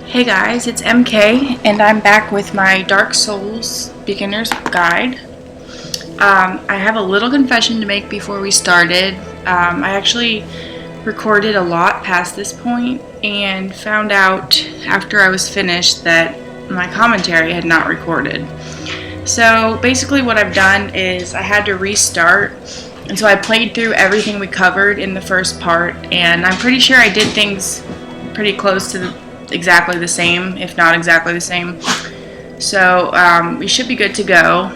Hey guys, it's MK, and I'm back with my Dark Souls Beginner's Guide. I have a little confession to make before we started. I actually recorded a lot past this point and found out after I was finished that my commentary had not recorded. So basically what I've done is I had to restart, and so I played through everything we covered in the first part, and I'm pretty sure I did things pretty close to exactly the same, if not exactly the same. So we should be good to go.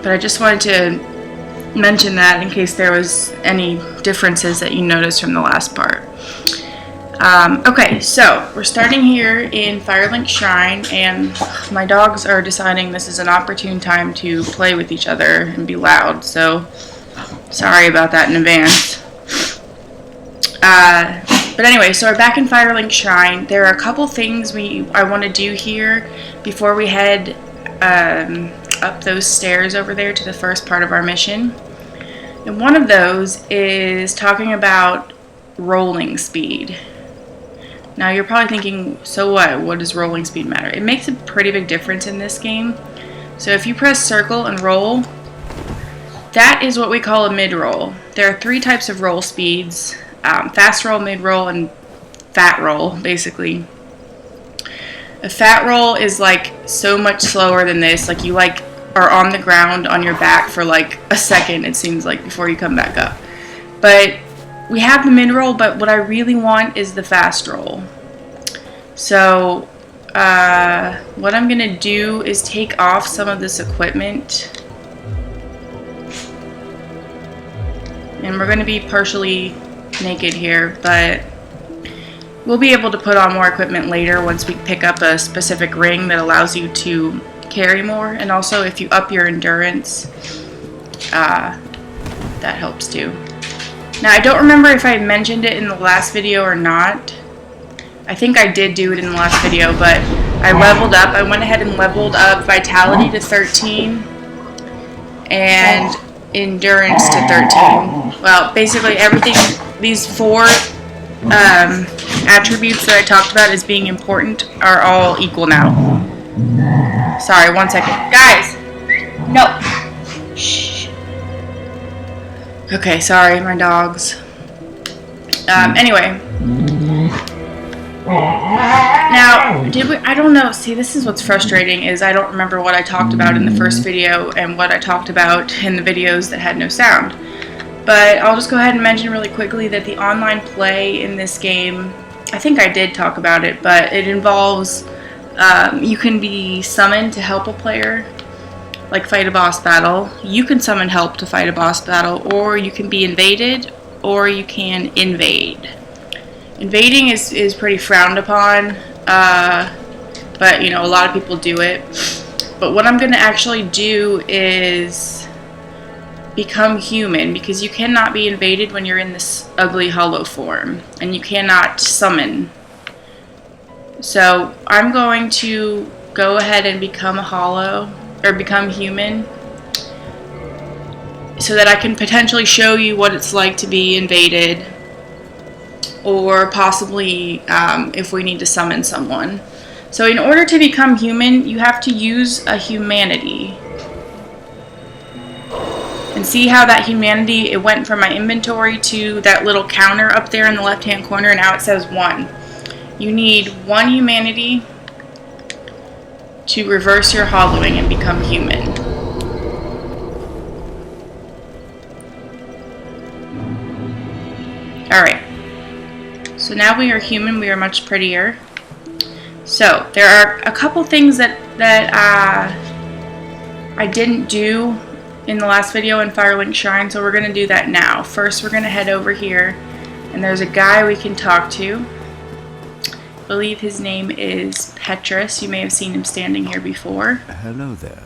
But I just wanted to mention that in case there was any differences that you noticed from the last part. Okay, so we're starting here in Firelink Shrine, and my dogs are deciding this is an opportune time to play with each other and be loud, so sorry about that in advance. But anyway, so we're back in Firelink Shrine. There are a couple things I want to do here before we head up those stairs over there to the first part of our mission. And one of those is talking about rolling speed. Now you're probably thinking, so what? What does rolling speed matter? It makes a pretty big difference in this game. So if you press circle and roll, that is what we call a mid-roll. There are 3 types of roll speeds. Fast roll, mid roll, and fat roll, basically. A fat roll is like so much slower than this. Like you are on the ground on your back for like a second, it seems like, before you come back up. But we have the mid roll, but what I really want is the fast roll. So what I'm gonna do is take off some of this equipment, and we're gonna be partially naked here, but we'll be able to put on more equipment later once we pick up a specific ring that allows you to carry more, and also if you up your endurance, that helps too. Now I don't remember if I mentioned it in the last video or not. I think I did do it in the last video, but I leveled up. I went ahead and leveled up Vitality to 13 and Endurance to 13. Well, basically everything, these 4 attributes that I talked about as being important are all equal now. Sorry, 1 second. Guys! No! Shh. Okay, sorry, my dogs. Anyway. Now, I don't know, see, this is what's frustrating, is I don't remember what I talked about in the first video and what I talked about in the videos that had no sound. But I'll just go ahead and mention really quickly that the online play in this game, I think I did talk about it, but it involves, you can be summoned to help a player, like fight a boss battle. You can summon help to fight a boss battle, or you can be invaded, or you can invade. Invading is pretty frowned upon, but you know, a lot of people do it. But what I'm going to actually do is become human, because you cannot be invaded when you're in this ugly hollow form, and you cannot summon. So I'm going to go ahead and become a hollow, or become human, so that I can potentially show you what it's like to be invaded, or possibly if we need to summon someone. So in order to become human, you have to use a humanity. And see how that humanity, it went from my inventory to that little counter up there in the left hand corner, and now it says 1. You need 1 humanity to reverse your hollowing and become human. Alright. So now we are human, we are much prettier. So there are a couple things that I didn't do in the last video in Firelink Shrine, so we're going to do that now. First we're going to head over here, and there's a guy we can talk to. I believe his name is Petrus. You may have seen him standing here before. Hello there.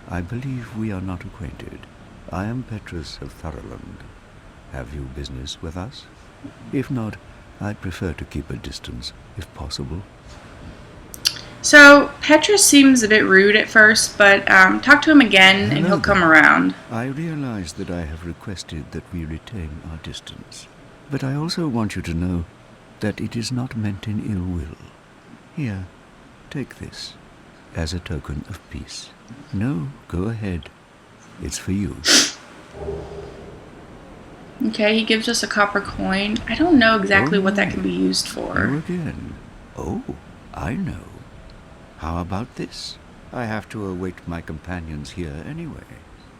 I believe we are not acquainted. I am Petrus of Thoroland. Have you business with us? If not, I'd prefer to keep a distance, if possible. So, Petrus seems a bit rude at first, but talk to him again and he'll come around. I realize that I have requested that we retain our distance, but I also want you to know that it is not meant in ill will. Here, take this as a token of peace. No, go ahead. It's for you. Okay, he gives us a copper coin. I don't know exactly what that no. can be used for. You again. Oh, I know. How about this? I have to await my companions here anyway.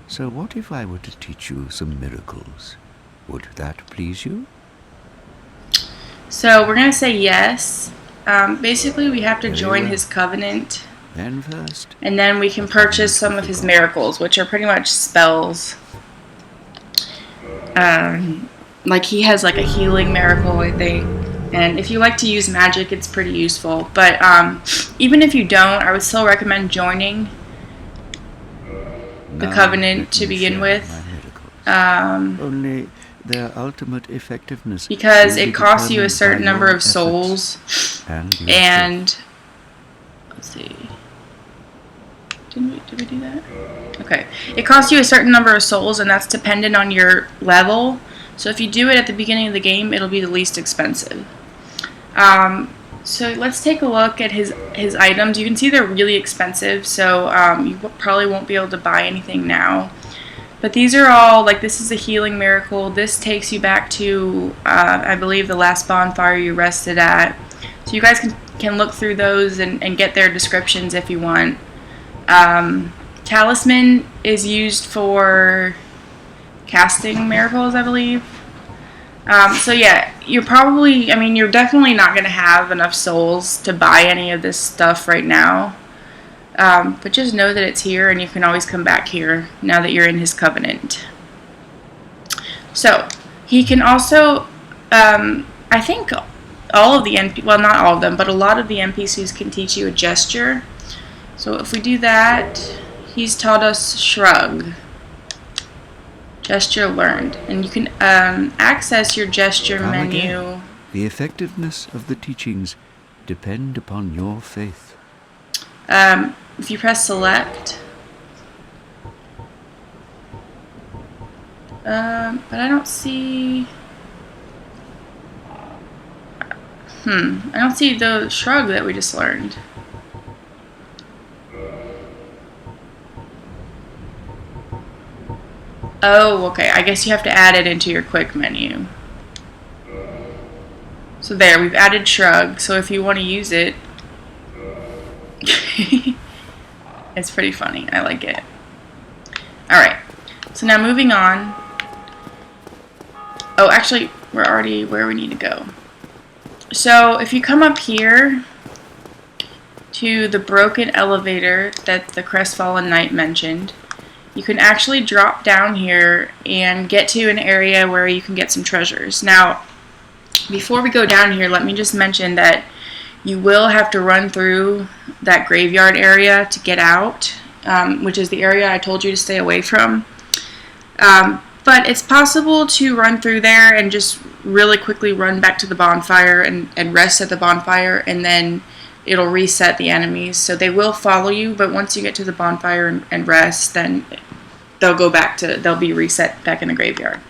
So what if I were to teach you some miracles? Would that please you? So we're going to say yes. Basically, we have to Very join well. his covenant. Then first, And then we can purchase some of his miracles, which are pretty much spells. Like he has like a healing miracle, I think. And if you like to use magic, it's pretty useful. But even if you don't, I would still recommend joining the covenant to begin with. Only their ultimate effectiveness, because it costs you a certain number of souls. And let's see. Did we do that? Okay. It costs you a certain number of souls, and that's dependent on your level. So if you do it at the beginning of the game, it'll be the least expensive. So let's take a look at his items. You can see they're really expensive, so you probably won't be able to buy anything now. But these are all, like, this is a healing miracle. This takes you back to, I believe, the last bonfire you rested at. So you guys can look through those and get their descriptions if you want. Talisman is used for casting miracles, I believe. So yeah, you're definitely not going to have enough souls to buy any of this stuff right now. But just know that it's here, and you can always come back here now that you're in his covenant. So he can also, I think all of the well, not all of them, but a lot of the NPCs can teach you a gesture. So if we do that, he's taught us shrug. Gesture learned. And you can access your gesture menu. Again. The effectiveness of the teachings depend upon your faith. If you press select, but I don't see, I don't see the shrug that we just learned. Oh, okay, I guess you have to add it into your quick menu. So there, we've added shrug, so if you want to use it, it's pretty funny. I like it. Alright, so now moving on. Oh, actually, we're already where we need to go. So if you come up here to the broken elevator that the Crestfallen Knight mentioned, you can actually drop down here and get to an area where you can get some treasures. Now, before we go down here, let me just mention that you will have to run through that graveyard area to get out, which is the area I told you to stay away from. But it's possible to run through there and just really quickly run back to the bonfire and rest at the bonfire, and then it'll reset the enemies. So they will follow you, but once you get to the bonfire and rest, then they'll be reset back in the graveyard.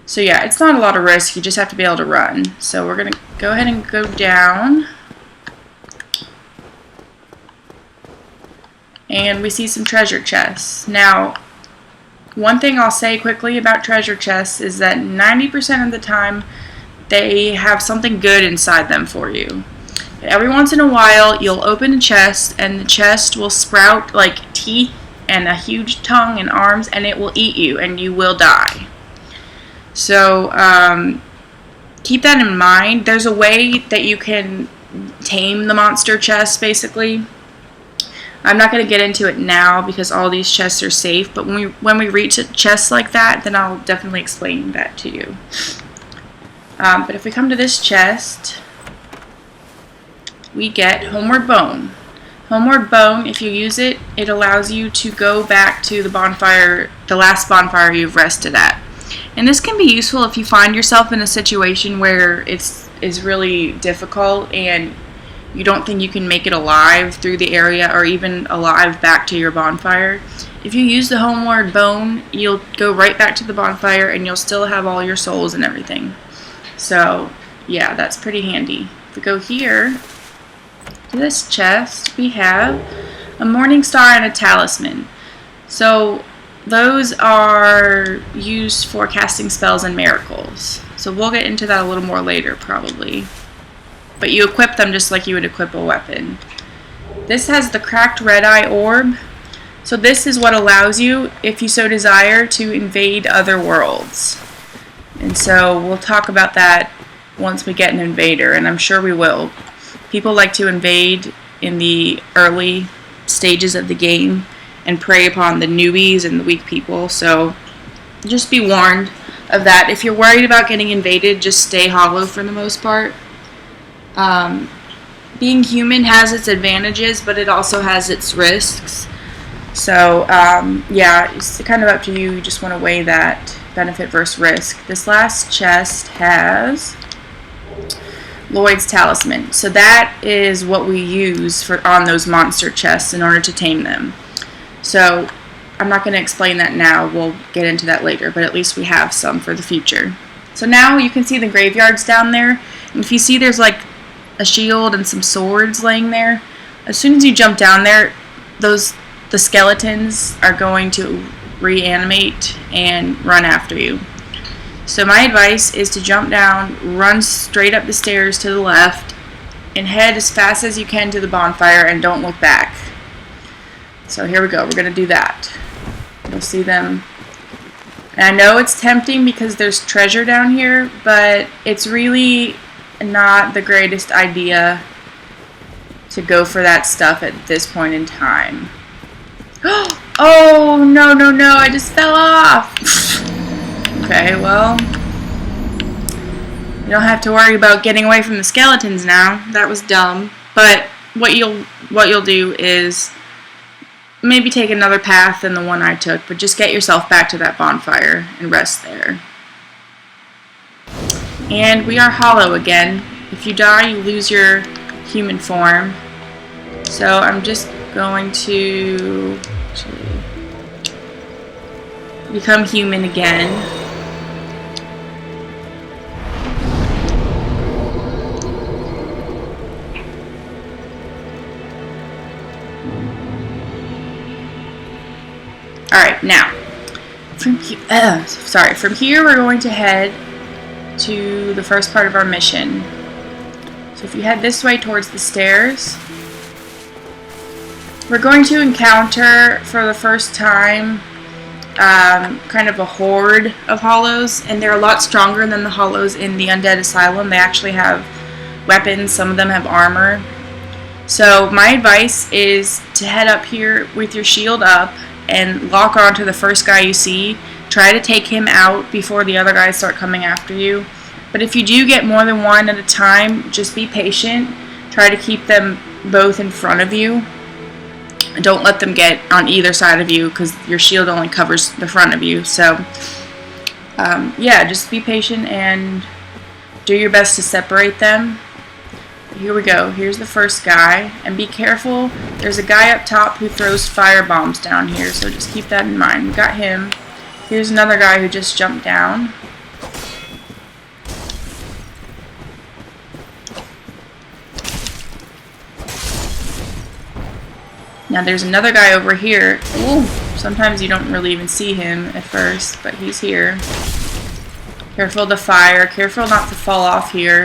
So yeah, it's not a lot of risk, you just have to be able to run. So we're going to go ahead and go down. And we see some treasure chests. Now, one thing I'll say quickly about treasure chests is that 90% of the time they have something good inside them for you. Every once in a while you'll open a chest and the chest will sprout like teeth and a huge tongue and arms, and it will eat you and you will die. So keep that in mind. There's a way that you can tame the monster chest, basically. I'm not going to get into it now because all these chests are safe, but when we reach chests like that, then I'll definitely explain that to you. But if we come to this chest, we get Homeward Bone. Homeward Bone, if you use it, it allows you to go back to the bonfire, the last bonfire you've rested at. And this can be useful if you find yourself in a situation where it's really difficult and you don't think you can make it alive through the area or even alive back to your bonfire. If you use the Homeward Bone, you'll go right back to the bonfire and you'll still have all your souls and everything. So, yeah, that's pretty handy. If we go here, To this chest, we have a morning star and a talisman. So those are used for casting spells and miracles. So we'll get into that a little more later, probably. But you equip them just like you would equip a weapon. This has the cracked red eye orb. So this is what allows you, if you so desire, to invade other worlds. And so we'll talk about that once we get an invader, and I'm sure we will. People like to invade in the early stages of the game and prey upon the newbies and the weak people, so just be warned of that. If you're worried about getting invaded, just stay hollow for the most part. Being human has its advantages, but it also has its risks. So, yeah, it's kind of up to you. You just want to weigh that benefit versus risk. This last chest has Lloyd's Talisman. So that is what we use on those monster chests in order to tame them. So I'm not going to explain that now. We'll get into that later, but at least we have some for the future. So now you can see the graveyards down there. And if you see there's like a shield and some swords laying there, as soon as you jump down there, the skeletons are going to reanimate and run after you. So my advice is to jump down, run straight up the stairs to the left, and head as fast as you can to the bonfire and don't look back. So here we go. We're going to do that. You'll see them. And I know it's tempting because there's treasure down here, but it's really not the greatest idea to go for that stuff at this point in time. Oh, no, no, no, I just fell off. Okay, well, you don't have to worry about getting away from the skeletons now. That was dumb. But what you'll do is maybe take another path than the one I took, but just get yourself back to that bonfire and rest there. And we are hollow again. If you die, you lose your human form. So I'm just going to actually become human again. Alright, now, from here we're going to head to the first part of our mission. So if you head this way towards the stairs, we're going to encounter for the first time kind of a horde of hollows, and they're a lot stronger than the hollows in the Undead Asylum. They actually have weapons, some of them have armor. So my advice is to head up here with your shield up and lock on to the first guy you see. Try to take him out before the other guys start coming after you. But if you do get more than one at a time, just be patient. Try to keep them both in front of you. Don't let them get on either side of you because your shield only covers the front of you. So, yeah, just be patient and do your best to separate them. Here we go. Here's the first guy. And be careful. There's a guy up top who throws fire bombs down here, so just keep that in mind. We got him. Here's another guy who just jumped down. Now there's another guy over here. Ooh, sometimes you don't really even see him at first, but he's here. Careful of the fire. Careful not to fall off here.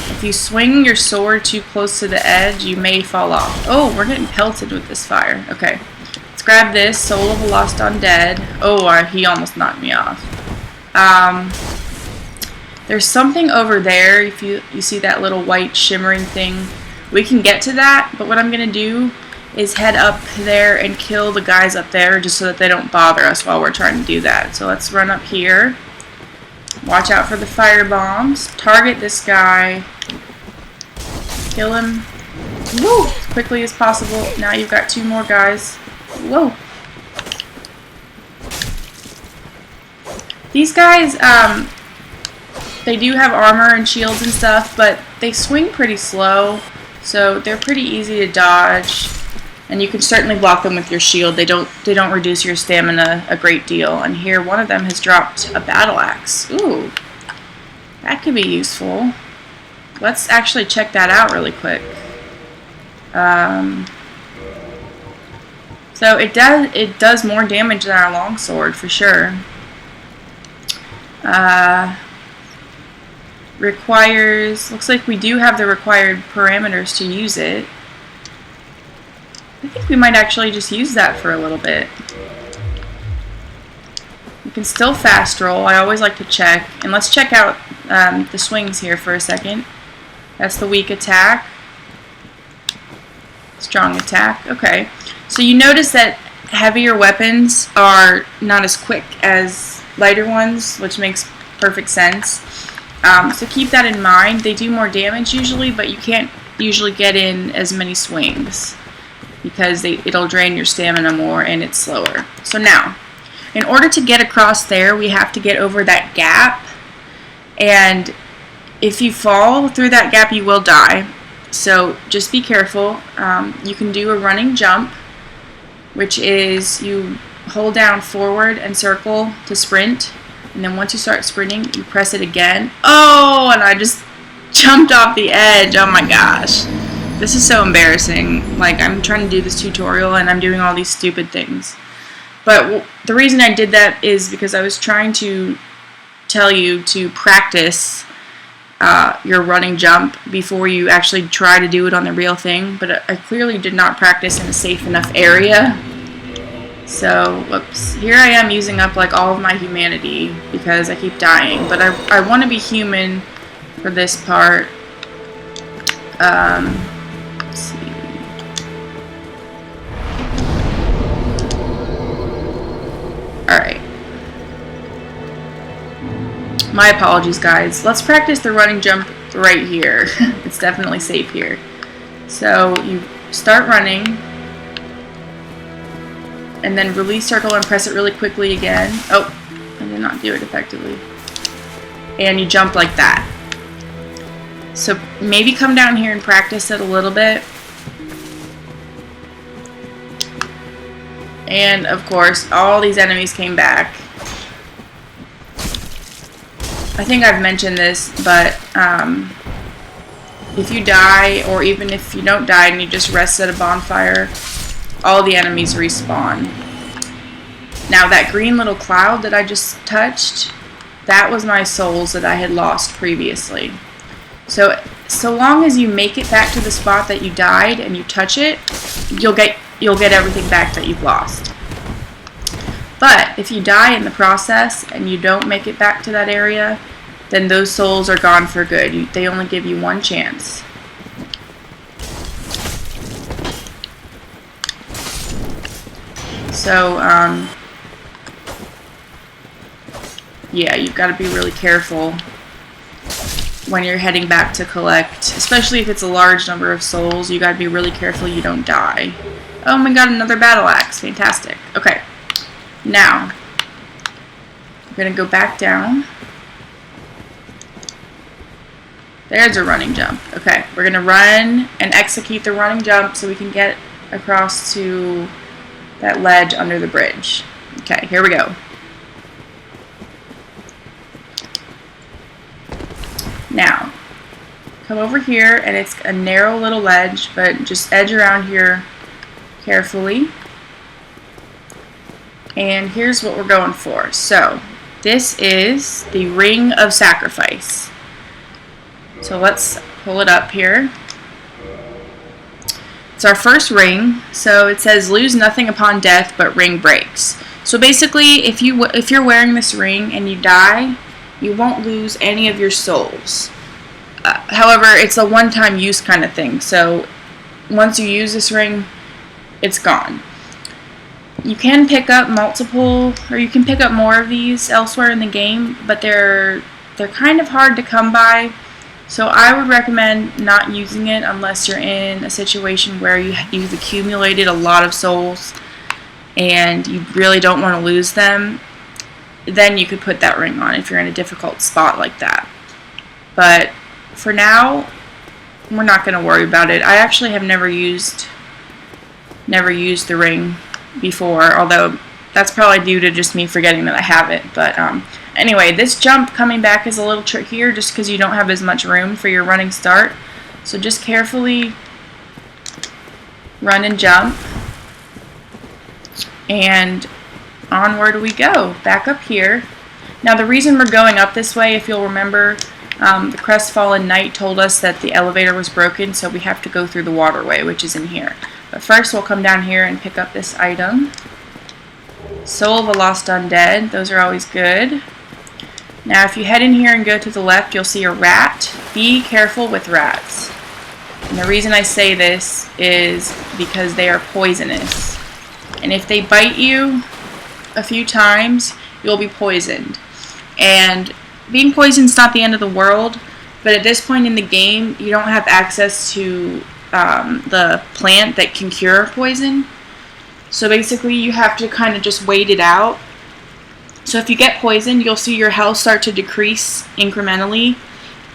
If you swing your sword too close to the edge, you may fall off. Oh, we're getting pelted with this fire. Okay. Let's grab this. Soul of a Lost Undead. Oh, he almost knocked me off. There's something over there. If you see that little white shimmering thing, we can get to that. But what I'm going to do is head up there and kill the guys up there just so that they don't bother us while we're trying to do that. So let's run up here. Watch out for the fire bombs. Target this guy. Kill him. Woo! As quickly as possible. Now you've got two more guys. Whoa. These guys, they do have armor and shields and stuff, but they swing pretty slow, so they're pretty easy to dodge. And you can certainly block them with your shield. They don't reduce your stamina a great deal. And here, one of them has dropped a battle axe. Ooh, that could be useful. Let's actually check that out really quick. Um, so it does more damage than our longsword for sure. Looks like we do have the required parameters to use it. I think we might actually just use that for a little bit. You can still fast roll. I always like to check. And let's check out the swings here for a second. That's the weak attack. Strong attack. Okay. So you notice that heavier weapons are not as quick as lighter ones, which makes perfect sense. So keep that in mind. They do more damage usually, but you can't usually get in as many swings because it'll drain your stamina more and it's slower. So now, in order to get across there, we have to get over that gap. And if you fall through that gap, you will die. So just be careful. You can do a running jump, which is you hold down forward and circle to sprint. And then once you start sprinting, you press it again. Oh, and I just jumped off the edge. Oh my gosh. This is so embarrassing. Like, I'm trying to do this tutorial and I'm doing all these stupid things. But the reason I did that is because I was trying to tell you to practice your running jump before you actually try to do it on the real thing. But I clearly did not practice in a safe enough area. So, whoops. Here I am using up like all of my humanity because I keep dying. But I want to be human for this part. Let's see. Alright. My apologies, guys. Let's practice the running jump right here. It's definitely safe here. So, you start running. And then release circle and press it really quickly again. Oh, I did not do it effectively. And you jump like that. So maybe come down here and practice it a little bit. And of course, all these enemies came back. I think I've mentioned this, but if you die, or even if you don't die and you just rest at a bonfire, all the enemies respawn. Now that green little cloud that I just touched, that was my souls that I had lost previously. So long as you make it back to the spot that you died and you touch it, you'll get everything back that you've lost. But if you die in the process and you don't make it back to that area, then those souls are gone for good. They only give you one chance. So, yeah, you've got to be really careful when you're heading back to collect, especially if it's a large number of souls. You got to be really careful you don't die. Oh my god, another battle axe. Fantastic. Okay, now, we're going to go back down. There's a running jump. Okay, we're going to run and execute the running jump so we can get across to that ledge under the bridge. Okay, here we go. Now, come over here, and it's a narrow little ledge, but just edge around here carefully. And here's what we're going for. So, this is the Ring of Sacrifice. So let's pull it up here. It's our first ring, so it says lose nothing upon death, but ring breaks. So basically, if you're wearing this ring and you die, you won't lose any of your souls. However, it's a one-time use kind of thing. So once you use this ring, it's gone. You can pick up you can pick up more of these elsewhere in the game, but they're kind of hard to come by. So I would recommend not using it unless you're in a situation where you've accumulated a lot of souls and you really don't want to lose them. Then you could put that ring on if you're in a difficult spot like that. But for now, we're not going to worry about it. I actually have never used the ring before, although that's probably due to just me forgetting that I have it. But anyway, this jump coming back is a little trickier just because you don't have as much room for your running start. So just carefully run and jump, and onward we go, back up here. Now the reason we're going up this way, if you'll remember, the Crestfallen Knight told us that the elevator was broken, so we have to go through the waterway, which is in here. But first we'll come down here and pick up this item. Soul of a Lost Undead, those are always good. Now if you head in here and go to the left, you'll see a rat. Be careful with rats. And the reason I say this is because they are poisonous. And if they bite you a few times, you'll be poisoned. And being poisoned is not the end of the world, but at this point in the game, you don't have access to the plant that can cure poison. So basically, you have to kind of just wait it out. So if you get poisoned, you'll see your health start to decrease incrementally.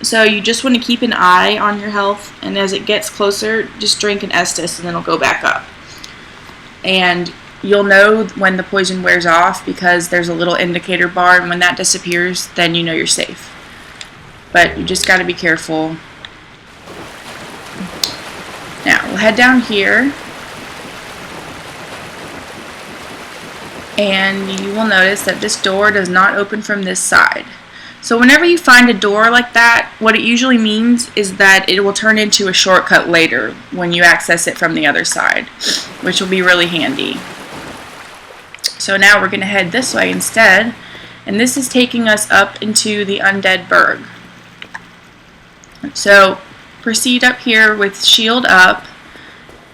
So you just want to keep an eye on your health, and as it gets closer, just drink an Estus and then it'll go back up. And you'll know when the poison wears off because there's a little indicator bar, and when that disappears, then you know you're safe. But you just got to be careful. Now, we'll head down here. And you will notice that this door does not open from this side. So whenever you find a door like that, what it usually means is that it will turn into a shortcut later when you access it from the other side, which will be really handy. So now we're going to head this way instead, and this is taking us up into the Undead Burg. So proceed up here with shield up.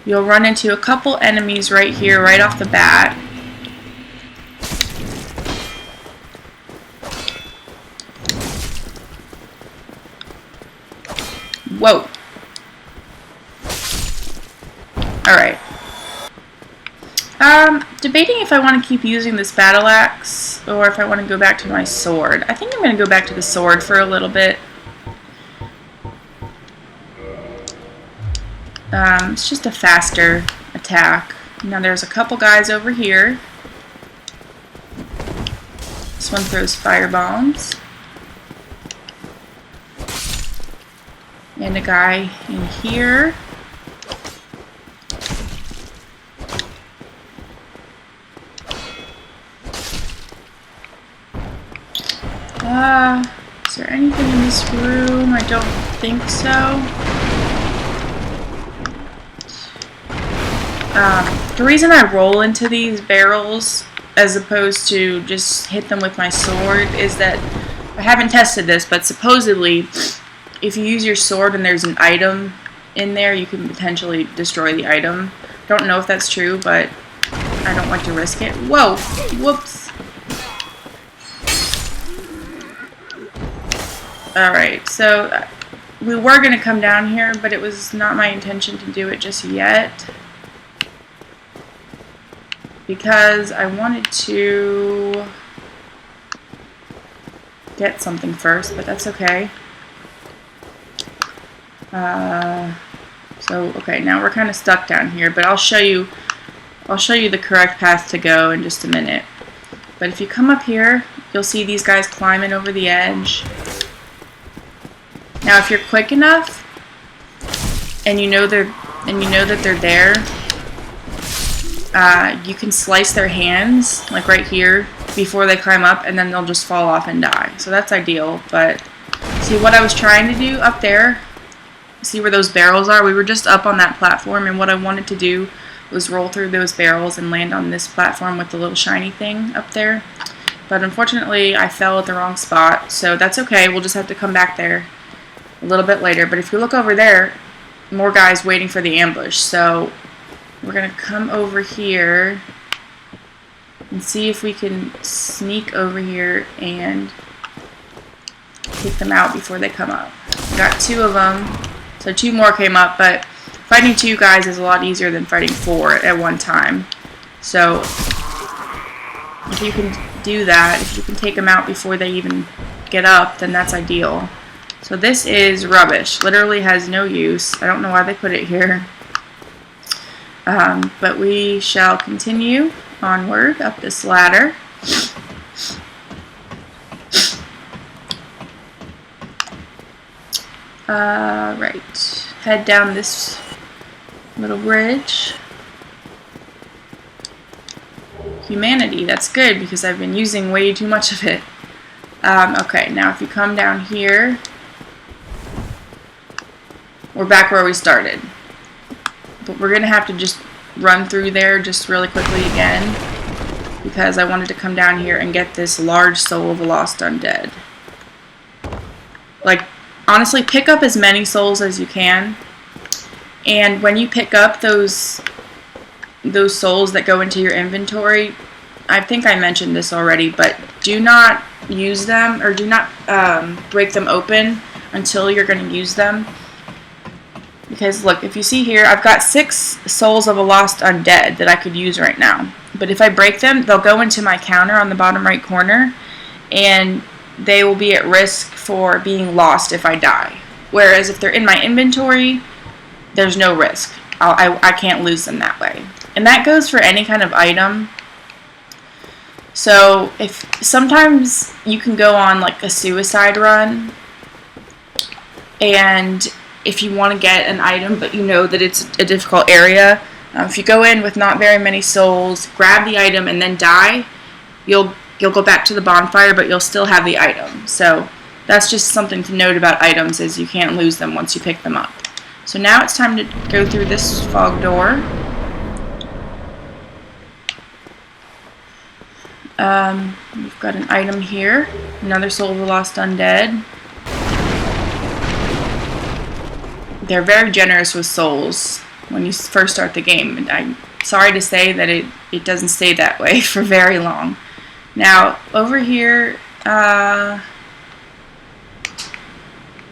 You'll run into a couple enemies right here, right off the bat. Whoa. Alright. Debating if I want to keep using this battle axe or if I want to go back to my sword. I think I'm going to go back to the sword for a little bit. It's just a faster attack. Now there's a couple guys over here. This one throws fire bombs. And a guy in here. Is there anything in this room? I don't think so. The reason I roll into these barrels as opposed to just hit them with my sword is that I haven't tested this, but supposedly if you use your sword and there's an item in there, you can potentially destroy the item. Don't know if that's true, but I don't like to risk it. Whoa! Whoops! Alright, so we were going to come down here, but it was not my intention to do it just yet. Because I wanted to get something first, but that's okay. Okay, now we're kind of stuck down here, but I'll show you the correct path to go in just a minute. But if you come up here, you'll see these guys climbing over the edge. Now, if you're quick enough and you know that they're there, you can slice their hands, like right here, before they climb up, and then they'll just fall off and die. So that's ideal. But see what I was trying to do up there? See where those barrels are? We were just up on that platform, and what I wanted to do was roll through those barrels and land on this platform with the little shiny thing up there. But unfortunately, I fell at the wrong spot, so that's okay. We'll just have to come back there a little bit later. But if you look over there, more guys waiting for the ambush. So we're going to come over here and see if we can sneak over here and take them out before they come up. Got two of them. So two more came up, but fighting two guys is a lot easier than fighting four at one time. So if you can do that, if you can take them out before they even get up, then that's ideal. So this is rubbish. Literally has no use. I don't know why they put it here. But we shall continue onward up this ladder. Right. Head down this little bridge. humanity. That's good because I've been using way too much of it. Okay, now if you come down here, we're back where we started. But we're going to have to just run through there just really quickly again, because I wanted to come down here and get this large soul of a lost undead. Like, honestly, pick up as many souls as you can. And when you pick up those souls that go into your inventory, I think I mentioned this already, but do not use them, or do not break them open until you're going to use them. Because look, if you see here, I've got 6 souls of a lost undead that I could use right now. But if I break them, they'll go into my counter on the bottom right corner, and they will be at risk for being lost if I die. Whereas if they're in my inventory, there's no risk. I can't lose them that way. And that goes for any kind of item. So if sometimes you can go on like a suicide run, and if you want to get an item but you know that it's a difficult area, if you go in with not very many souls, grab the item and then die, you'll go back to the bonfire, but you'll still have the item. So that's just something to note about items, is you can't lose them once you pick them up. So now it's time to go through this fog door. We've got an item here, another soul of the lost undead. They're very generous with souls when you first start the game, and I'm sorry to say that it doesn't stay that way for very long. Now, over here,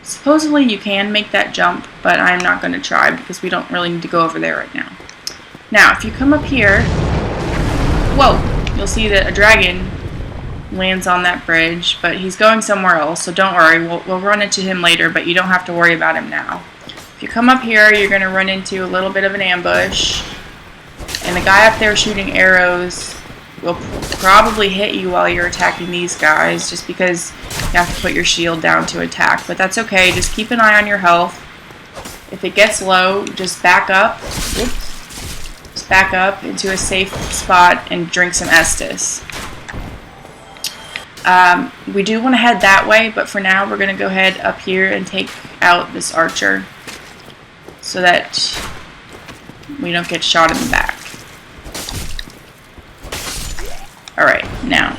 supposedly you can make that jump, but I'm not going to try because we don't really need to go over there right now. Now, if you come up here, whoa, you'll see that a dragon lands on that bridge, but he's going somewhere else, so don't worry, we'll run into him later, but you don't have to worry about him now. If you come up here, you're going to run into a little bit of an ambush, and the guy up there shooting arrows will probably hit you while you're attacking these guys, just because you have to put your shield down to attack, but that's okay. Just keep an eye on your health. If it gets low, just back up. Oops. Just back up into a safe spot and drink some Estus. We do want to head that way, but for now we're going to go ahead up here and take out this archer so that we don't get shot in the back. Alright, now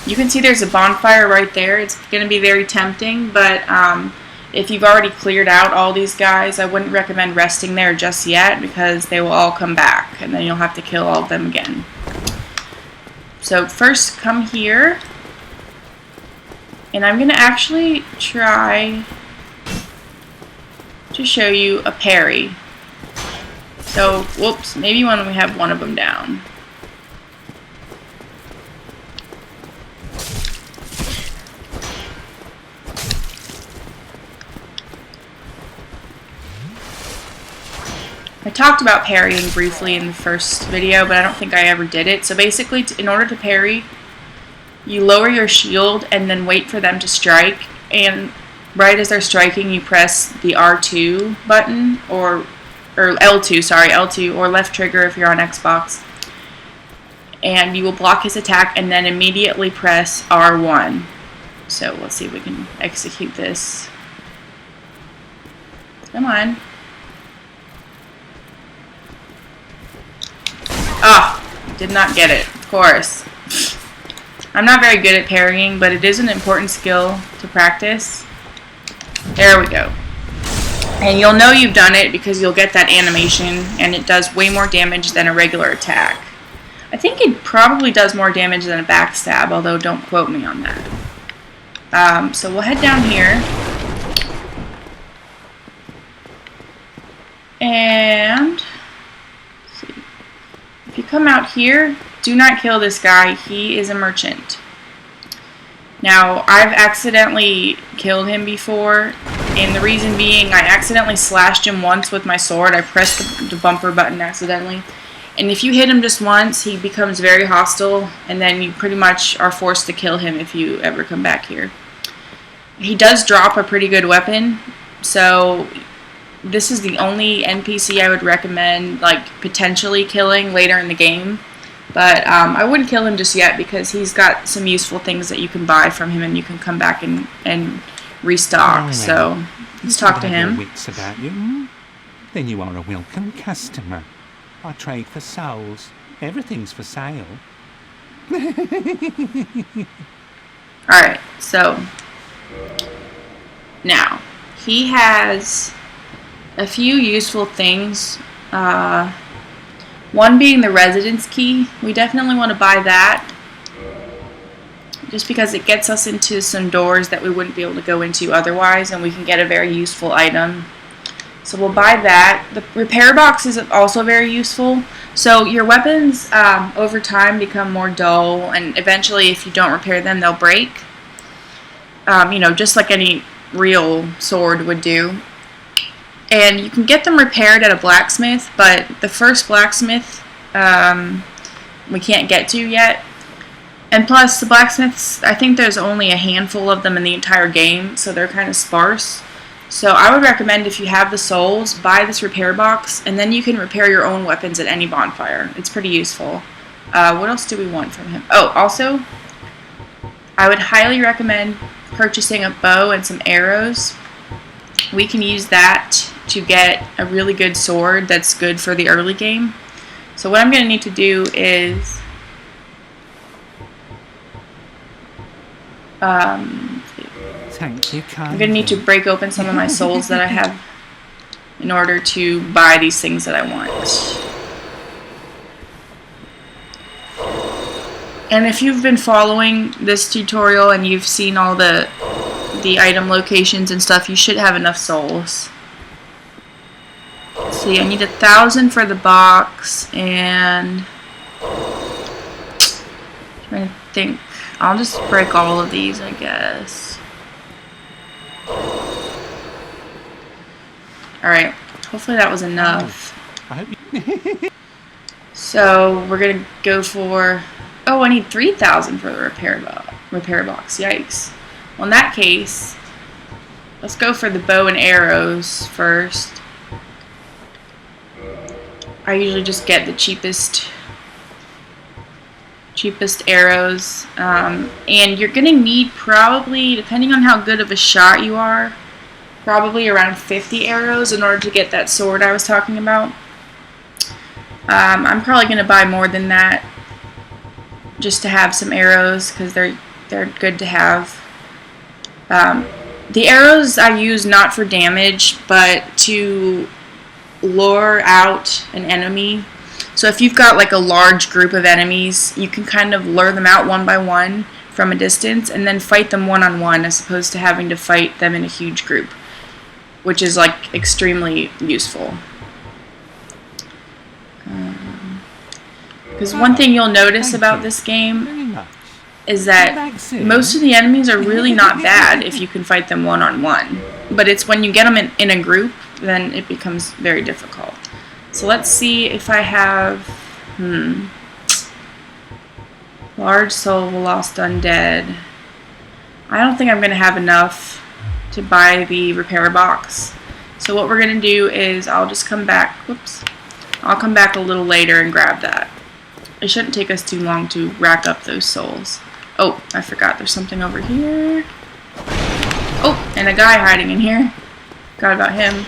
you can see there's a bonfire right there. It's going to be very tempting, but if you've already cleared out all these guys, I wouldn't recommend resting there just yet, because they will all come back and then you'll have to kill all of them again. So first come here, and I'm going to actually try to show you a parry. So, whoops, maybe when we have one of them down. I talked about parrying briefly in the first video, but I don't think I ever did it. So basically, in order to parry, you lower your shield and then wait for them to strike, and right as they're striking, you press the R2 button, or L2, sorry, L2, or left trigger if you're on Xbox, and you will block his attack, and then immediately press R1. So let's see if we can execute this. Come on. Ah, did not get it, of course. I'm not very good at parrying, but it is an important skill to practice. There we go. And you'll know you've done it because you'll get that animation, and it does way more damage than a regular attack. I think it probably does more damage than a backstab, although don't quote me on that. So we'll head down here. And let's see. If you come out here, do not kill this guy. He is a merchant. Now, I've accidentally killed him before, and the reason being I accidentally slashed him once with my sword. I pressed the bumper button accidentally. And if you hit him just once, he becomes very hostile, and then you pretty much are forced to kill him if you ever come back here. He does drop a pretty good weapon, so this is the only NPC I would recommend, like, potentially killing later in the game. But I wouldn't kill him just yet because he's got some useful things that you can buy from him and you can come back and restock. Oh, so let's talk to him. Wits about you. Hmm? Then you are a welcome customer. I trade for souls. Everything's for sale. Alright, so now he has a few useful things. One being the residence key. We definitely want to buy that just because it gets us into some doors that we wouldn't be able to go into otherwise, and we can get a very useful item. So we'll buy that. The repair box is also very useful. So your weapons over time become more dull, and eventually if you don't repair them, they'll break. You know, just like any real sword would do. And you can get them repaired at a blacksmith, but the first blacksmith we can't get to yet. And plus, the blacksmiths, I think there's only a handful of them in the entire game, so they're kind of sparse. So I would recommend, if you have the souls, buy this repair box, and then you can repair your own weapons at any bonfire. It's pretty useful. What else do we want from him? Oh, also, I would highly recommend purchasing a bow and some arrows. We can use that to get a really good sword that's good for the early game. So what I'm going to need to do is Thank you, I'm going to need to break open some of my souls that I have in order to buy these things that I want. And if you've been following this tutorial and you've seen all the item locations and stuff, you should have enough souls. Let's see, I need 1,000 for the box, and I'm trying to think. I'll just break all of these, I guess. Alright, hopefully that was enough. So we're gonna go for, oh, I need 3,000 for the repair box. Yikes. Well, in that case, let's go for the bow and arrows first. I usually just get the cheapest arrows, and you're gonna need, probably, depending on how good of a shot you are, probably around 50 arrows in order to get that sword I was talking about. I'm probably gonna buy more than that just to have some arrows because they're good to have. The arrows I use not for damage, but to lure out an enemy. So if you've got like a large group of enemies, you can kind of lure them out one by one from a distance and then fight them one-on-one, as opposed to having to fight them in a huge group, which is like extremely useful. Because one thing you'll notice about this game is that most of the enemies are really not bad if you can fight them one-on-one. But it's when you get them in a group, then it becomes very difficult. So let's see if I have, large soul, lost undead. I don't think I'm going to have enough to buy the repair box. So what we're going to do is I'll just come back, I'll come back a little later and grab that. It shouldn't take us too long to rack up those souls. Oh, I forgot there's something over here. Oh, and a guy hiding in here. Forgot about him.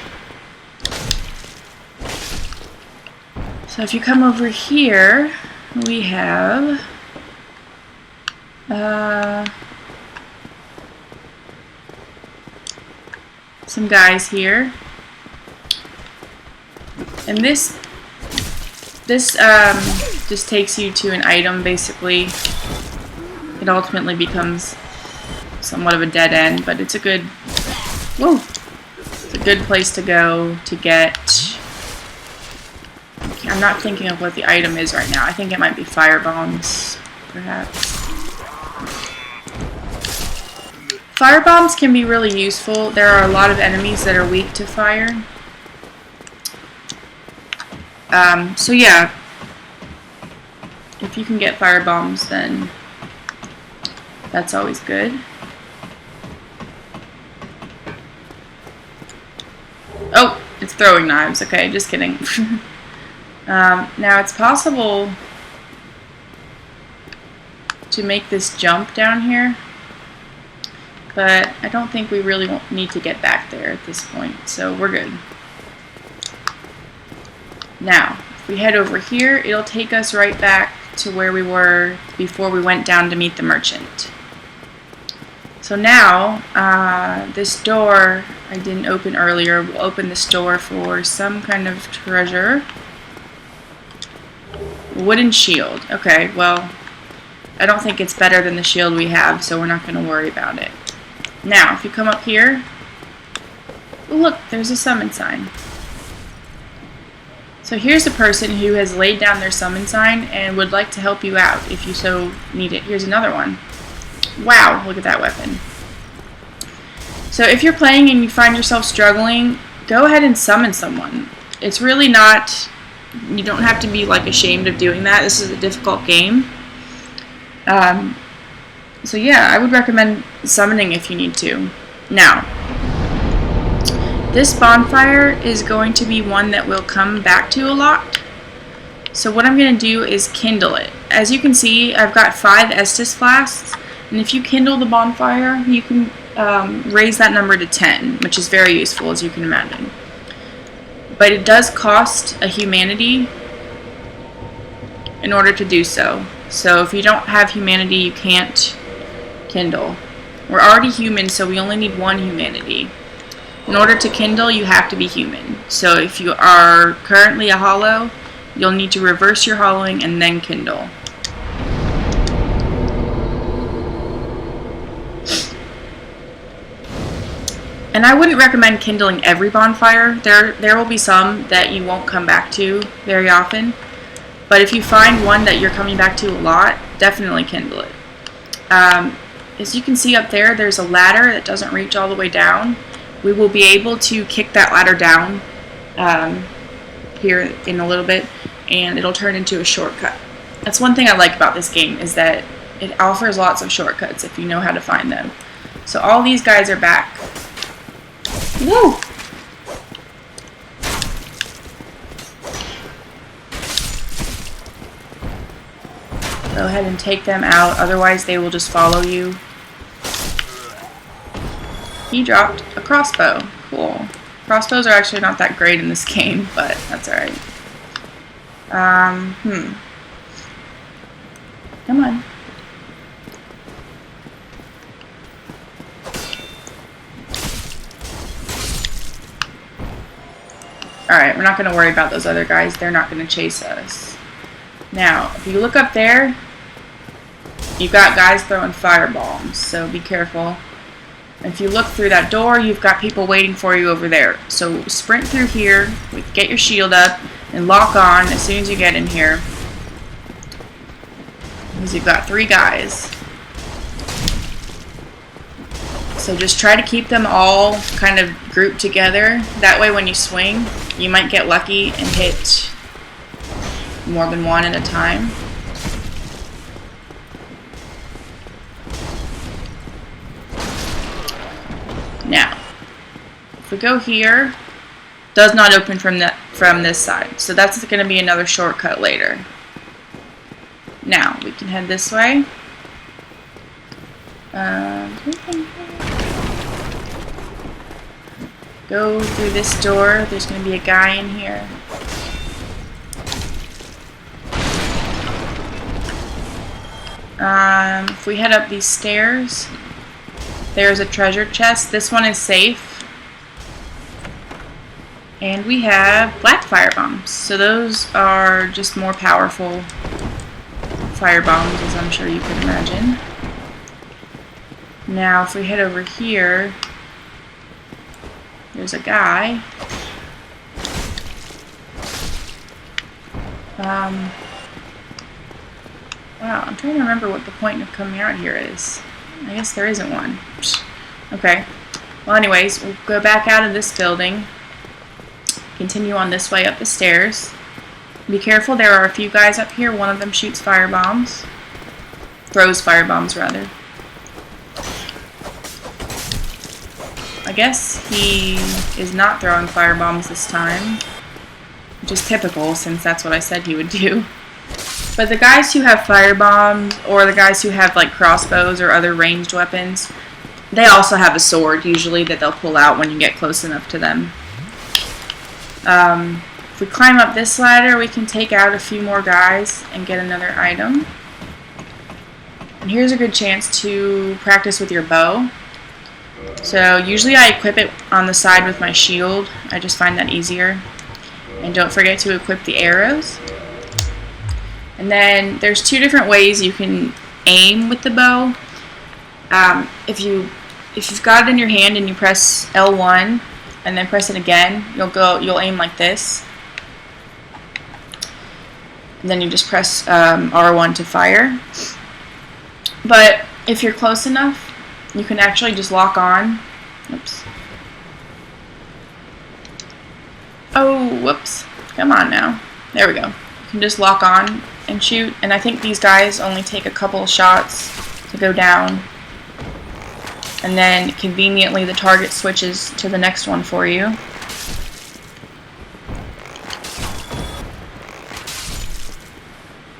So if you come over here, we have some guys here. And this just takes you to an item, basically. It ultimately becomes somewhat of a dead end, but it's a good, it's a good place to go to get. I'm not thinking of what the item is right now. I think it might be fire bombs, perhaps. Fire bombs can be really useful. There are a lot of enemies that are weak to fire. So yeah, if you can get fire bombs, then that's always good. Oh, It's throwing knives. Okay, just kidding. Now it's possible to make this jump down here, but I don't think we really need to get back there at this point, so we're good. Now, if we head over here, it'll take us right back to where we were before we went down to meet the merchant. So now, this door I didn't open earlier. We'll open this door for some kind of treasure. Wooden shield. Okay, well, I don't think it's better than the shield we have, so we're not going to worry about it. Now, if you come up here, oh, look, there's a summon sign. So here's a person who has laid down their summon sign and would like to help you out if you so need it. Here's another one. Wow, look at that weapon. So if you're playing and you find yourself struggling, go ahead and summon someone. It's really not, you don't have to be like ashamed of doing that. This is a difficult game. So yeah, I would recommend summoning if you need to. Now, this bonfire is going to be one that we'll come back to a lot. So what I'm going to do is kindle it. As you can see, I've got 5 Estus flasks, and if you kindle the bonfire, you can raise that number to 10, which is very useful, as you can imagine. But it does cost a humanity in order to do so. So if you don't have humanity, you can't kindle. We're already human, so we only need 1 humanity. In order to kindle, you have to be human. So if you are currently a hollow, you'll need to reverse your hollowing and then kindle. And I wouldn't recommend kindling every bonfire. There will be some that you won't come back to very often. But if you find one that you're coming back to a lot, definitely kindle it. As you can see up there, there's a ladder that doesn't reach all the way down. We will be able to kick that ladder down here in a little bit, and it'll turn into a shortcut. That's one thing I like about this game, is that it offers lots of shortcuts if you know how to find them. So all these guys are back. Woo! Go ahead and take them out, otherwise they will just follow you. He dropped a crossbow. Cool. Crossbows are actually not that great in this game, but that's alright. Come on. Alright, we're not going to worry about those other guys. They're not going to chase us. Now, if you look up there, you've got guys throwing firebombs, so be careful. If you look through that door, you've got people waiting for you over there. So sprint through here, get your shield up, and lock on as soon as you get in here. Because you've got 3 guys. So just try to keep them all kind of grouped together. That way when you swing, you might get lucky and hit more than one at a time. Now, if we go here, does not open from this side. So that's going to be another shortcut later. Now, we can head this way. Go through this door. There's going to be a guy in here. If we head up these stairs, there's a treasure chest. This one is safe. And we have black fire bombs. So those are just more powerful fire bombs, as I'm sure you can imagine. Now, if we head over here, there's a guy. Wow, I'm trying to remember what the point of coming out here is. I guess there isn't one. Okay. Well, anyways, we'll go back out of this building. Continue on this way up the stairs. Be careful, there are a few guys up here. One of them shoots fire bombs. Throws fire bombs, rather. I guess he is not throwing fire bombs this time, which is typical since that's what I said he would do. But the guys who have fire bombs, or the guys who have like crossbows or other ranged weapons, they also have a sword usually that they'll pull out when you get close enough to them. If we climb up this ladder, we can take out a few more guys and get another item. And here's a good chance to practice with your bow. So usually I equip it on the side with my shield. I just find that easier. And don't forget to equip the arrows. And then there's two different ways you can aim with the bow. If you've got it in your hand and you press L1 and then press it again, you'll aim like this. And then you just press R1 to fire. But if you're close enough, you can actually just lock on. Oops. Oh, whoops. Come on now. There we go. You can just lock on and shoot. And I think these guys only take a couple shots to go down. And then conveniently the target switches to the next one for you.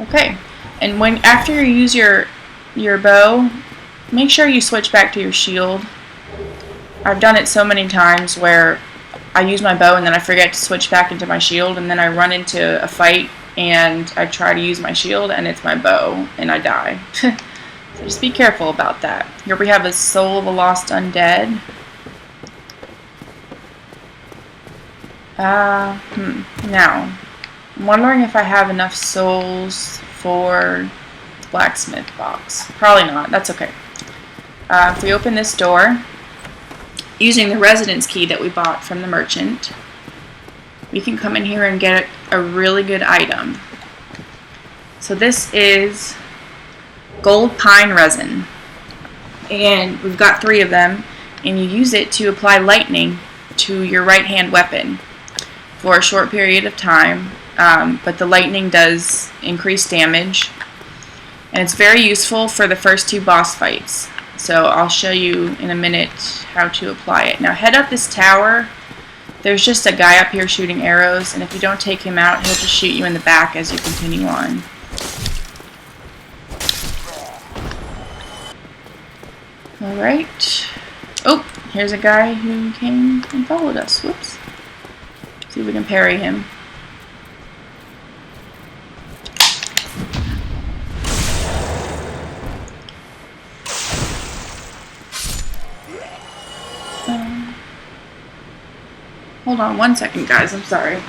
Okay. And after you use your bow, make sure you switch back to your shield. I've done it so many times where I use my bow and then I forget to switch back into my shield, and then I run into a fight and I try to use my shield and it's my bow and I die. So just be careful about that. Here we have a Soul of a Lost Undead. Now, I'm wondering if I have enough souls for blacksmith box. Probably not. That's okay. If we open this door, using the residence key that we bought from the merchant, we can come in here and get a really good item. So this is gold pine resin, and we've got 3 of them, and you use it to apply lightning to your right hand weapon for a short period of time, but the lightning does increase damage, and it's very useful for the first 2 boss fights. So I'll show you in a minute how to apply it. Now head up this tower. There's just a guy up here shooting arrows, and if you don't take him out, he'll just shoot you in the back as you continue on. Alright. Oh, here's a guy who came and followed us. Whoops. See if we can parry him. Hold on 1 second, guys. I'm sorry.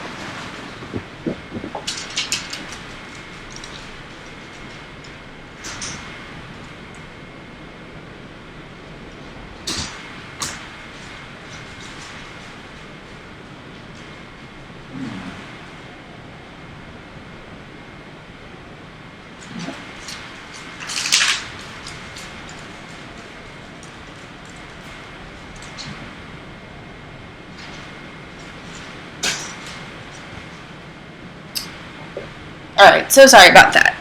Alright, so sorry about that.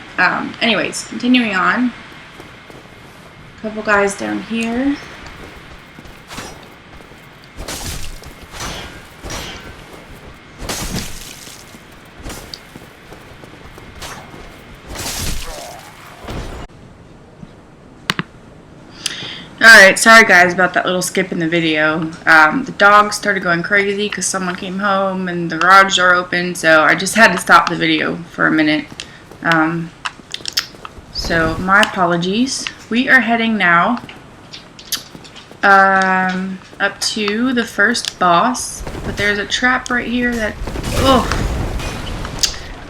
Anyways, continuing on. A couple guys down here. Alright, sorry guys about that little skip in the video. The dog started going crazy because someone came home and the garage door opened, so I just had to stop the video for a minute. So my apologies. We are heading now up to the first boss, but there's a trap right here that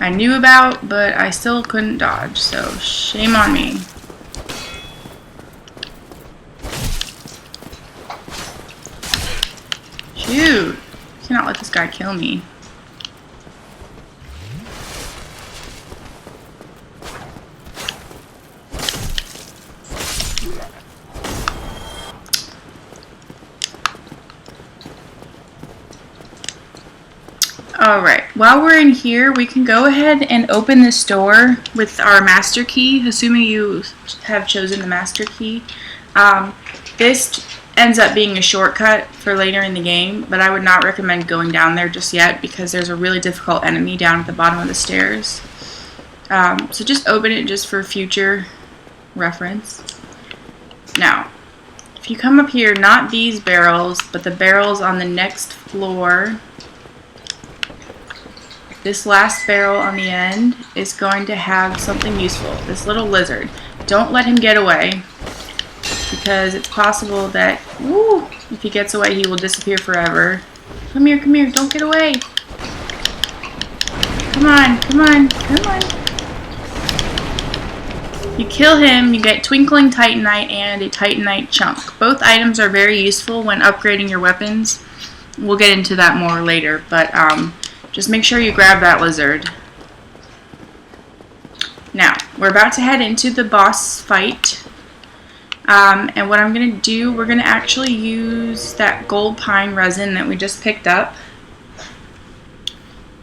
I knew about, but I still couldn't dodge, so shame on me. Shoot! Cannot let this guy kill me. Alright, while we're in here, we can go ahead and open this door with our master key, assuming you have chosen the master key. This ends up being a shortcut for later in the game, but I would not recommend going down there just yet because there's a really difficult enemy down at the bottom of the stairs. So just open it just for future reference. Now, if you come up here, not these barrels, but the barrels on the next floor, this last barrel on the end is going to have something useful. This little lizard. Don't let him get away, because it's possible that, woo, if he gets away, he will disappear forever. Come here, don't get away. Come on. You kill him, you get Twinkling Titanite and a Titanite chunk. Both items are very useful when upgrading your weapons. We'll get into that more later, but just make sure you grab that lizard. Now, we're about to head into the boss fight. And what I'm going to do, we're going to actually use that gold pine resin that we just picked up.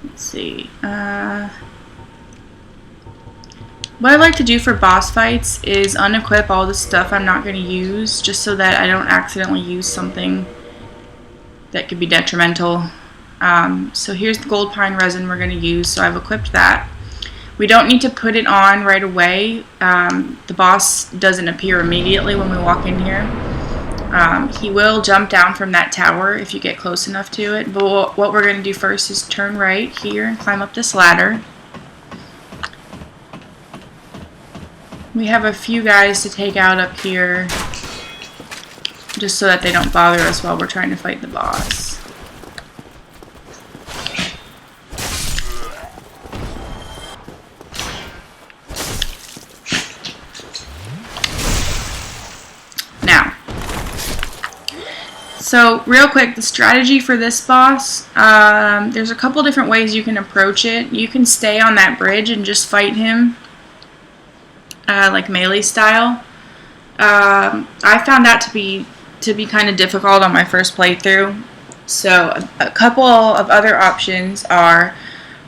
Let's see. What I like to do for boss fights is unequip all the stuff I'm not going to use, just so that I don't accidentally use something that could be detrimental. So here's the gold pine resin we're going to use, so I've equipped that. We don't need to put it on right away. The boss doesn't appear immediately when we walk in here. He will jump down from that tower if you get close enough to it, but what we're going to do first is turn right here and climb up this ladder. We have a few guys to take out up here, just so that they don't bother us while we're trying to fight the boss. Now, so real quick, the strategy for this boss, there's a couple different ways you can approach it. You can stay on that bridge and just fight him. Like melee style. I found that to be kind of difficult on my first playthrough. So a couple of other options are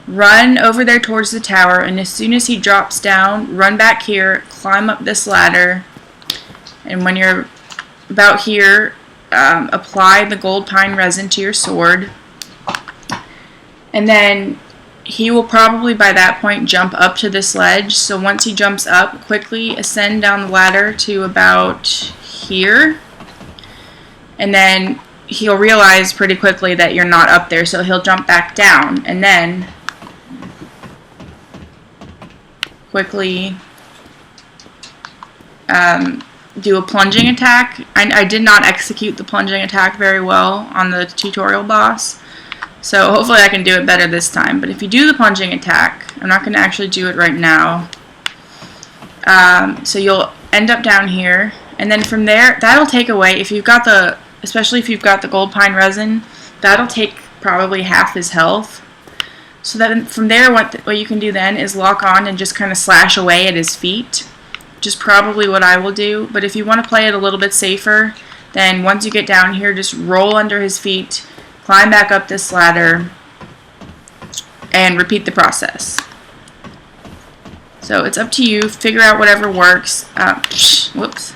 run over there towards the tower, and as soon as he drops down, run back here, climb up this ladder, and when you're about here, apply the gold pine resin to your sword, and then he will probably by that point jump up to this ledge. So once he jumps up, quickly ascend down the ladder to about here, and then he'll realize pretty quickly that you're not up there, so he'll jump back down, and then quickly do a plunging attack. I did not execute the plunging attack very well on the tutorial boss, so hopefully I can do it better this time. But if you do the plunging attack, I'm not going to actually do it right now. So you'll end up down here, and then from there, that'll take away, if you've got the, especially if you've got the gold pine resin, that'll take probably half his health. So then from there, what you can do then is lock on and just kind of slash away at his feet, which is probably what I will do. But if you want to play it a little bit safer, then once you get down here, just roll under his feet, climb back up this ladder, and repeat the process. So it's up to you. Figure out whatever works. Whoops.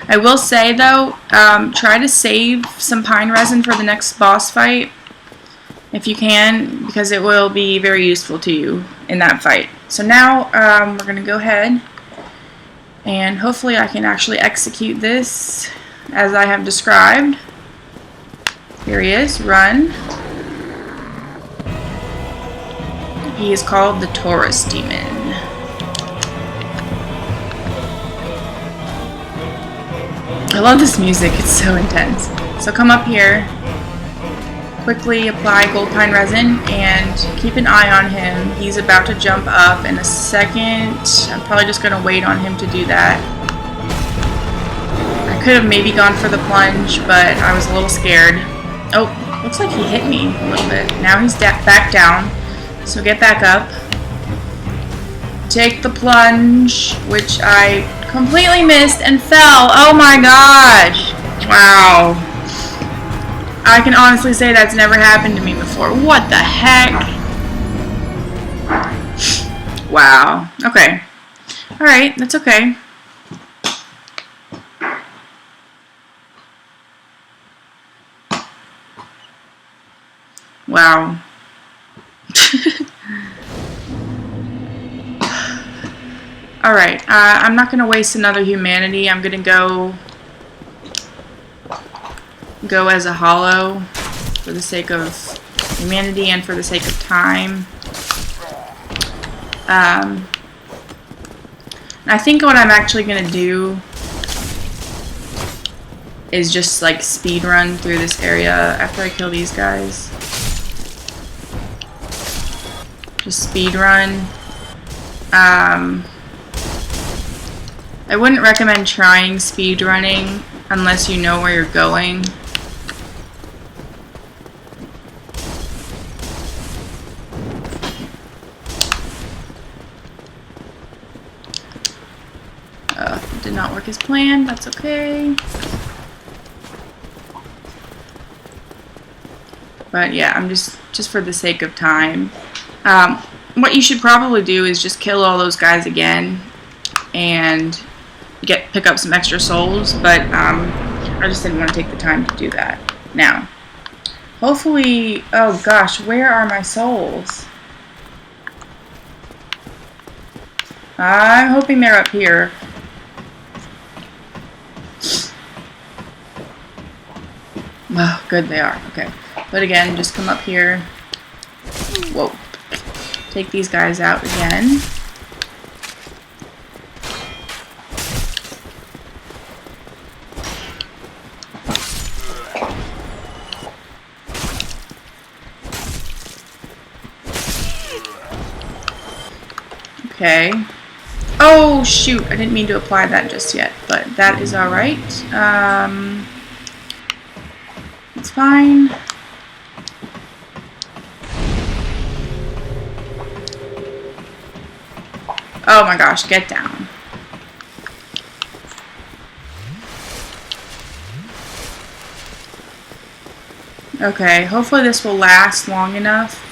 I will say though, try to save some pine resin for the next boss fight, if you can, because it will be very useful to you in that fight. So now we're going to go ahead, and hopefully I can actually execute this as I have described. Here he is. Run. He is called the Taurus Demon. I love this music. It's so intense. So come up here, quickly apply gold pine resin, and keep an eye on him. He's about to jump up in a second. I'm probably just going to wait on him to do that. I could have maybe gone for the plunge, but I was a little scared. Oh, looks like he hit me a little bit. Now he's back down. So get back up. Take the plunge, which I completely missed and fell. Oh my gosh. Wow. I can honestly say that's never happened to me before. What the heck? Wow. Okay. Alright, that's okay. Wow. Alright, I'm not going to waste another humanity. I'm going to go as a hollow for the sake of humanity and for the sake of time. I think what I'm actually going to do is just like speed run through this area after I kill these guys. Just speed run. I wouldn't recommend trying speed running unless you know where you're going. Did not work as planned. That's okay. But yeah, I'm just for the sake of time. What you should probably do is just kill all those guys again and pick up some extra souls, but I just didn't want to take the time to do that. Now, hopefully, oh gosh, where are my souls? I'm hoping they're up here. Oh, good, they are. Okay. But again, just come up here. Whoa. Take these guys out again. Okay. Oh, shoot. I didn't mean to apply that just yet, but that is alright. It's fine. Oh my gosh, get down. Okay, hopefully this will last long enough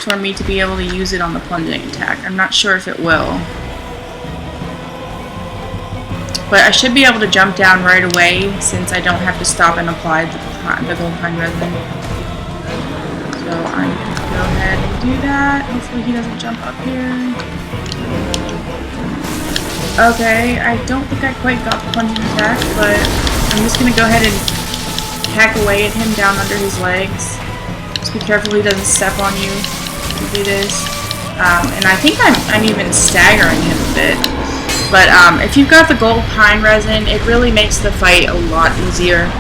for me to be able to use it on the plunging attack. I'm not sure if it will. But I should be able to jump down right away since I don't have to stop and apply the gold pine resin. So I'm going to go ahead and do that. Hopefully he doesn't jump up here. Okay, I don't think I quite got the plunging attack, but I'm just going to go ahead and hack away at him down under his legs. Just be careful he doesn't step on you. Do this. And I think I'm even staggering him a bit. But if you've got the gold pine resin, it really makes the fight a lot easier.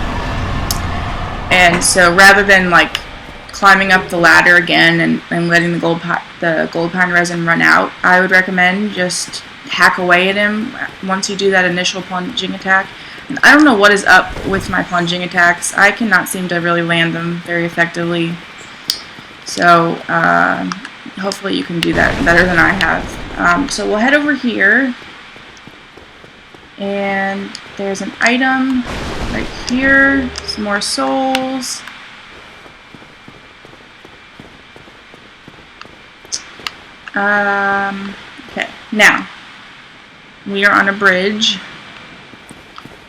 And so rather than like climbing up the ladder again and letting the gold pine resin run out, I would recommend just hack away at him once you do that initial plunging attack. And I don't know what is up with my plunging attacks. I cannot seem to really land them very effectively. So hopefully you can do that better than I have. So we'll head over here. And there's an item right here. Some more souls. Okay, now we are on a bridge.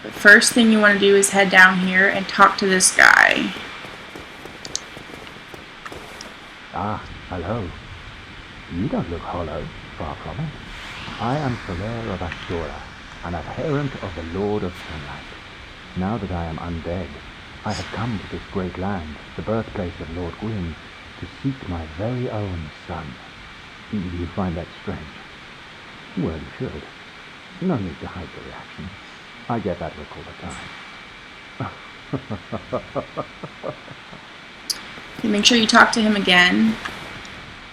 The first thing you want to do is head down here and talk to this guy. Ah, hello. You don't look hollow, far from it. I am Solaire of Ashura, an adherent of the Lord of Sunlight. Now that I am undead, I have come to this great land, the birthplace of Lord Gwyn, to seek my very own son. Do you find that strange? Well, you should. No need to hide your reaction. I get that look all the time. Make sure you talk to him again.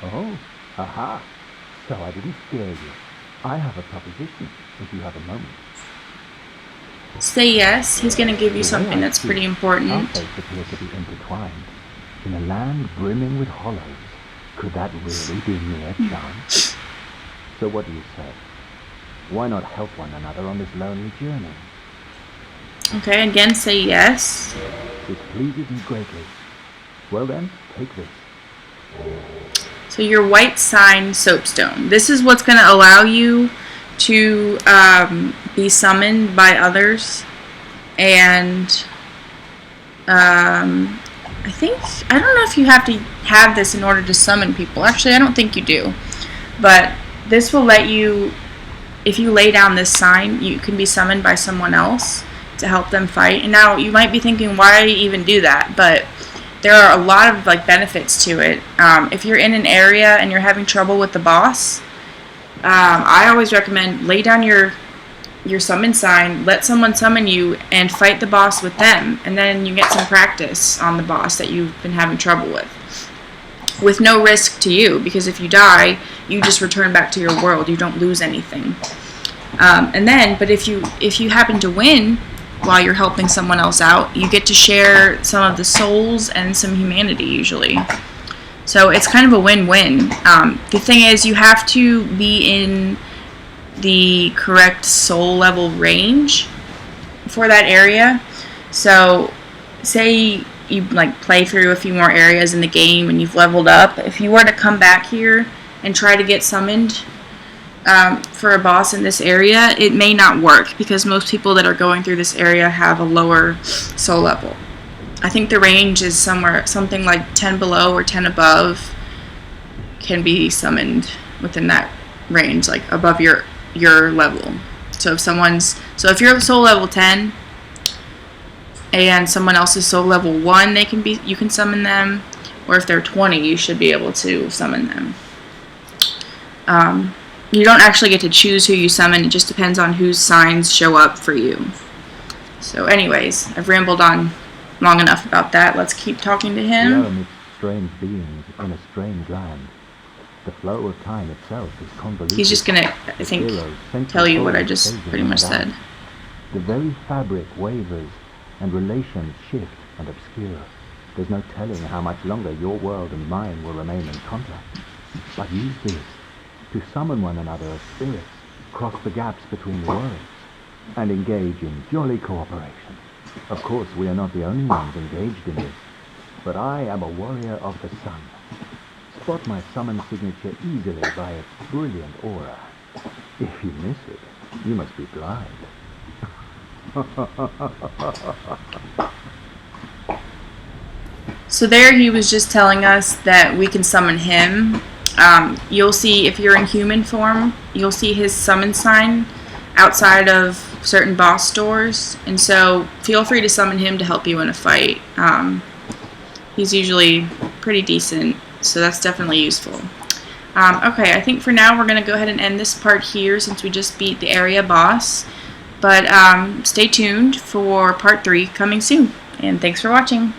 Oh, aha. So I didn't scare you. I have a proposition, if you have a moment. Say yes. He's going to give you something that's pretty Our important. fates appear to be intertwined. In a land brimming with hollows, could that really be mere chance? So what do you say? Why not help one another on this lonely journey? Okay, again, say yes. It pleases me greatly. Well then, take this. So your white sign soapstone. This is what's going to allow you to be summoned by others and I don't know if you have to have this in order to summon people. Actually, I don't think you do. But this will let you, if you lay down this sign, you can be summoned by someone else to help them fight. And now you might be thinking, why even do that? But there are a lot of like benefits to it. If you're in an area and you're having trouble with the boss, I always recommend lay down your summon sign, let someone summon you, and fight the boss with them. And then you get some practice on the boss that you've been having trouble with no risk to you, because if you die, you just return back to your world. You don't lose anything. But if you happen to win while you're helping someone else out, you get to share some of the souls and some humanity usually. So it's kind of a win-win. The thing is, you have to be in the correct soul level range for that area. So say you like play through a few more areas in the game and you've leveled up. If you were to come back here and try to get summoned for a boss in this area, it may not work because most people that are going through this area have a lower soul level. I think the range is something like 10 below or 10 above can be summoned within that range, like above your level. So if you're soul level 10 and someone else is soul level 1, you can summon them, or if they're 20, you should be able to summon them. You don't actually get to choose who you summon, it just depends on whose signs show up for you. So anyways, I've rambled on long enough about that. Let's keep talking to We him. are amidst strange beings in a strange land. The flow of time itself is convoluted. He's just gonna, I think, tell you what I just pretty much said. The very fabric wavers, and relations shift and obscure. There's no telling how much longer your world and mine will remain in contact. But use this to summon one another as spirits, cross the gaps between the worlds, and engage in jolly cooperation. Of course, we are not the only ones engaged in this, but I am a warrior of the sun. Spot my summon signature easily by its brilliant aura. If you miss it, you must be blind. So there he was just telling us that we can summon him. You'll see, if you're in human form, you'll see his summon sign outside of certain boss doors, and so feel free to summon him to help you in a fight. He's usually pretty decent, so that's definitely useful. Okay, I think for now we're going to go ahead and end this part here since we just beat the area boss. But stay tuned for part 3 coming soon, and thanks for watching.